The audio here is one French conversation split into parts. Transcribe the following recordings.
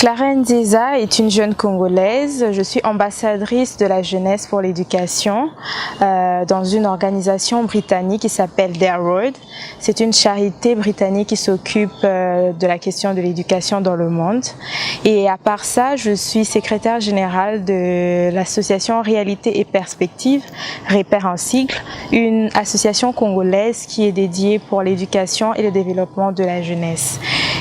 Clara Nziza est une jeune Congolaise. Je suis ambassadrice de la jeunesse pour l'éducation dans une organisation britannique qui s'appelle Dare Road. C'est une charité britannique qui s'occupe de la question de l'éducation dans le monde. Et à part ça, je suis secrétaire générale de l'association Réalité et Perspective, REPER en sigle, une association congolaise qui est dédiée pour l'éducation et le développement de la jeunesse.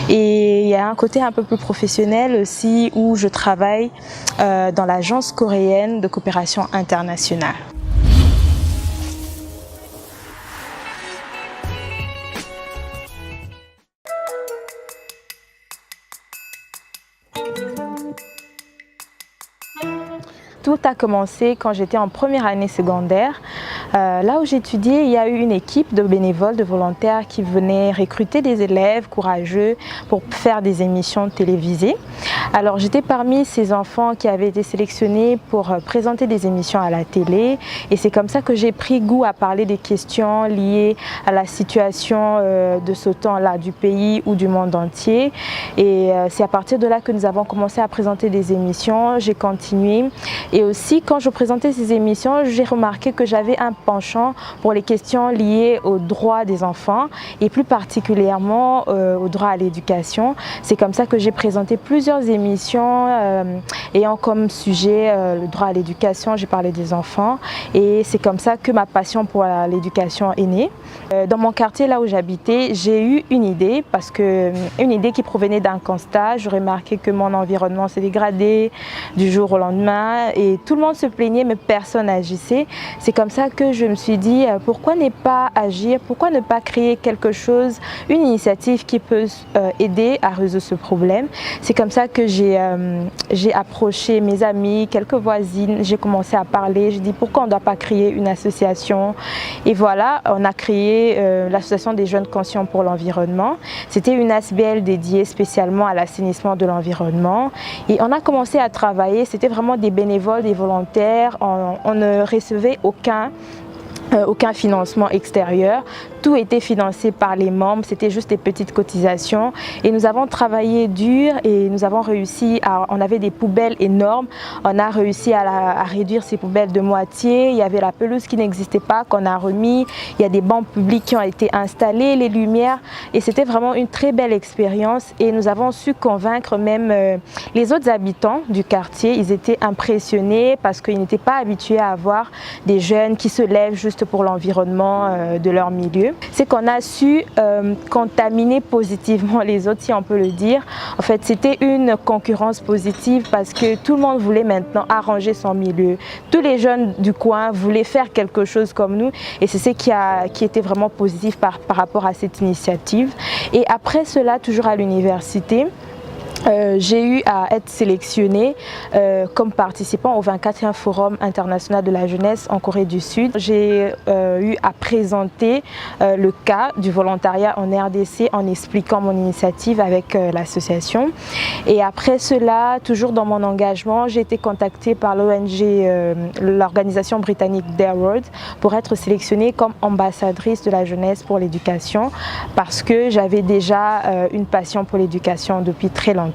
Et il y a un côté un peu plus professionnel aussi où je travaille dans l'agence coréenne de coopération internationale. Tout a commencé quand j'étais en première année secondaire. Là où j'étudiais, il y a eu une équipe de bénévoles, de volontaires qui venaient recruter des élèves courageux pour faire des émissions télévisées. Alors j'étais parmi ces enfants qui avaient été sélectionnés pour présenter des émissions à la télé et c'est comme ça que j'ai pris goût à parler des questions liées à la situation de ce temps-là du pays ou du monde entier. Et c'est à partir de là que nous avons commencé à présenter des émissions. J'ai continué. Et aussi, quand je présentais ces émissions, j'ai remarqué que j'avais un penchant pour les questions liées aux droits des enfants et plus particulièrement au droit à l'éducation. C'est comme ça que j'ai présenté plusieurs émissions ayant comme sujet le droit à l'éducation. J'ai parlé des enfants et c'est comme ça que ma passion pour l'éducation est née. Dans mon quartier, là où j'habitais, j'ai eu une idée, une idée qui provenait d'un constat. Je remarquais que mon environnement s'est dégradé du jour au lendemain et tout le monde se plaignait mais personne n'agissait. C'est comme ça que je me suis dit pourquoi ne pas agir, pourquoi ne pas créer quelque chose, une initiative qui peut aider à résoudre ce problème. C'est comme ça que j'ai approché mes amis, quelques voisines, j'ai commencé à parler, j'ai dit pourquoi on ne doit pas créer une association et voilà, on a créé l'association des jeunes conscients pour l'environnement. C'était une ASBL dédiée spécialement à l'assainissement de l'environnement et on a commencé à travailler, c'était vraiment des bénévoles, des volontaires, on ne recevait aucun financement extérieur. Tout était financé par les membres, c'était juste des petites cotisations et nous avons travaillé dur et nous avons réussi on avait des poubelles énormes, on a réussi à réduire ces poubelles de moitié, il y avait la pelouse qui n'existait pas qu'on a remis, il y a des bancs publics qui ont été installés, les lumières et c'était vraiment une très belle expérience et nous avons su convaincre même les autres habitants du quartier, ils étaient impressionnés parce qu'ils n'étaient pas habitués à avoir des jeunes qui se lèvent juste pour l'environnement de leur milieu. C'est qu'on a su contaminer positivement les autres, si on peut le dire. En fait, c'était une concurrence positive parce que tout le monde voulait maintenant arranger son milieu. Tous les jeunes du coin voulaient faire quelque chose comme nous et c'est ce qui était vraiment positif par rapport à cette initiative. Et après cela, toujours à l'université, j'ai eu à être sélectionnée comme participant au 24e Forum international de la jeunesse en Corée du Sud. J'ai eu à présenter le cas du volontariat en RDC en expliquant mon initiative avec l'association. Et après cela, toujours dans mon engagement, j'ai été contactée par l'ONG, l'organisation britannique Dare Road, pour être sélectionnée comme ambassadrice de la jeunesse pour l'éducation parce que j'avais déjà une passion pour l'éducation depuis très longtemps.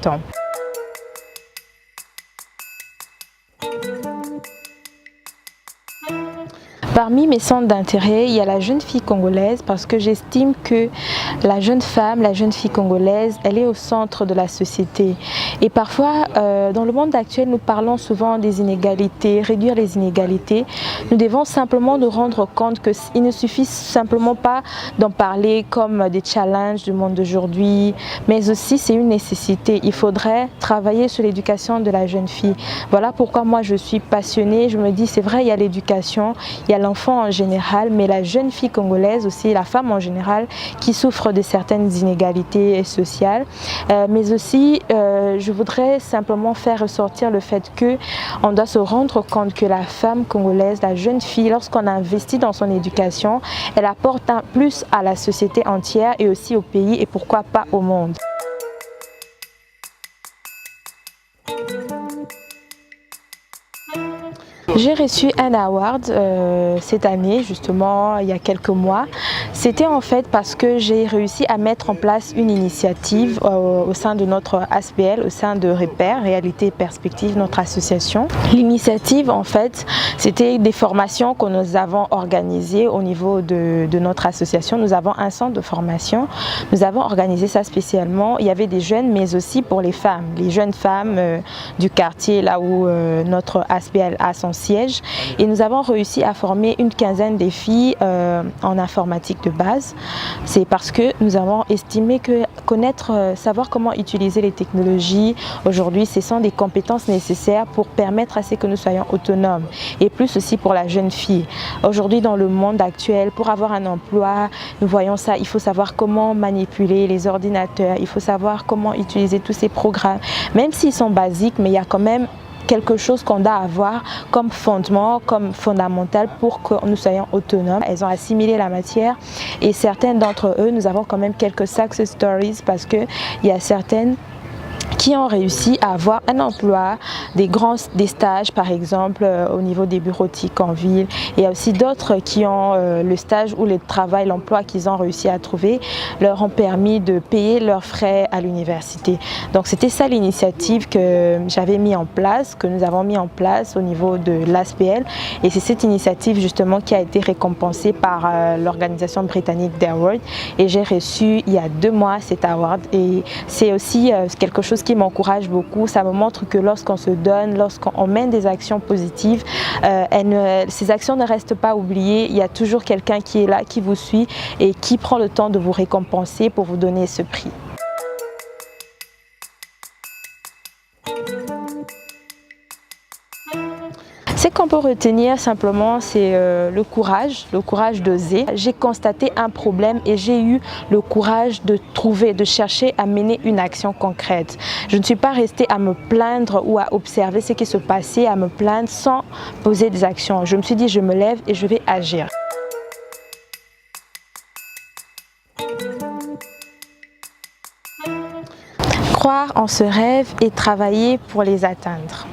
Parmi mes centres d'intérêt, il y a la jeune fille congolaise parce que j'estime que la jeune femme, la jeune fille congolaise, elle est au centre de la société. Et parfois, dans le monde actuel, nous parlons souvent des inégalités, réduire les inégalités. Nous devons simplement nous rendre compte qu'il ne suffit simplement pas d'en parler comme des challenges du monde d'aujourd'hui, mais aussi c'est une nécessité. Il faudrait travailler sur l'éducation de la jeune fille. Voilà pourquoi moi je suis passionnée. Je me dis, c'est vrai, il y a l'éducation, il y a l'enfant en général, mais la jeune fille congolaise aussi, la femme en général, qui souffre de certaines inégalités sociales. Mais aussi, je voudrais simplement faire ressortir le fait qu'on doit se rendre compte que la femme congolaise, la jeune fille, lorsqu'on investit dans son éducation, elle apporte un plus à la société entière et aussi au pays et pourquoi pas au monde. J'ai reçu un award cette année, justement, il y a quelques mois. C'était en fait parce que j'ai réussi à mettre en place une initiative au sein de notre ASPL, au sein de REPER, Réalité et Perspective, notre association. L'initiative, en fait, c'était des formations que nous avons organisées au niveau de notre association. Nous avons un centre de formation. Nous avons organisé ça spécialement. Il y avait des jeunes, mais aussi pour les femmes, les jeunes femmes du quartier, là où notre ASPL a son siège, et nous avons réussi à former une quinzaine de filles en informatique de base. C'est parce que nous avons estimé que savoir comment utiliser les technologies aujourd'hui, ce sont des compétences nécessaires pour permettre à ce que nous soyons autonomes, et plus aussi pour la jeune fille. Aujourd'hui, dans le monde actuel, pour avoir un emploi, nous voyons ça, il faut savoir comment manipuler les ordinateurs, il faut savoir comment utiliser tous ces programmes, même s'ils sont basiques, mais il y a quand même quelque chose qu'on doit avoir comme fondement, comme fondamental pour que nous soyons autonomes. Elles ont assimilé la matière, et certaines d'entre eux, nous avons quand même quelques success stories parce qu'il y a certaines qui ont réussi à avoir un emploi, des stages par exemple au niveau des bureautiques en ville. Il y a aussi d'autres qui ont le stage ou le travail, l'emploi qu'ils ont réussi à trouver leur ont permis de payer leurs frais à l'université. Donc c'était ça l'initiative que j'avais mis en place, que nous avons mis en place au niveau de l'ASPL, et c'est cette initiative justement qui a été récompensée par l'organisation britannique d'Award, et j'ai reçu il y a 2 mois cet award, et c'est aussi quelque chose qui m'encourage beaucoup. Ça me montre que lorsqu'on se donne, lorsqu'on mène des actions positives, ces actions ne restent pas oubliées. Il y a toujours quelqu'un qui est là, qui vous suit et qui prend le temps de vous récompenser pour vous donner ce prix. Ce qu'on peut retenir simplement, c'est le courage d'oser. J'ai constaté un problème et j'ai eu le courage de trouver, de chercher à mener une action concrète. Je ne suis pas restée à me plaindre ou à observer ce qui se passait, à me plaindre sans poser des actions. Je me suis dit, je me lève et je vais agir. Croire en ce rêve et travailler pour les atteindre.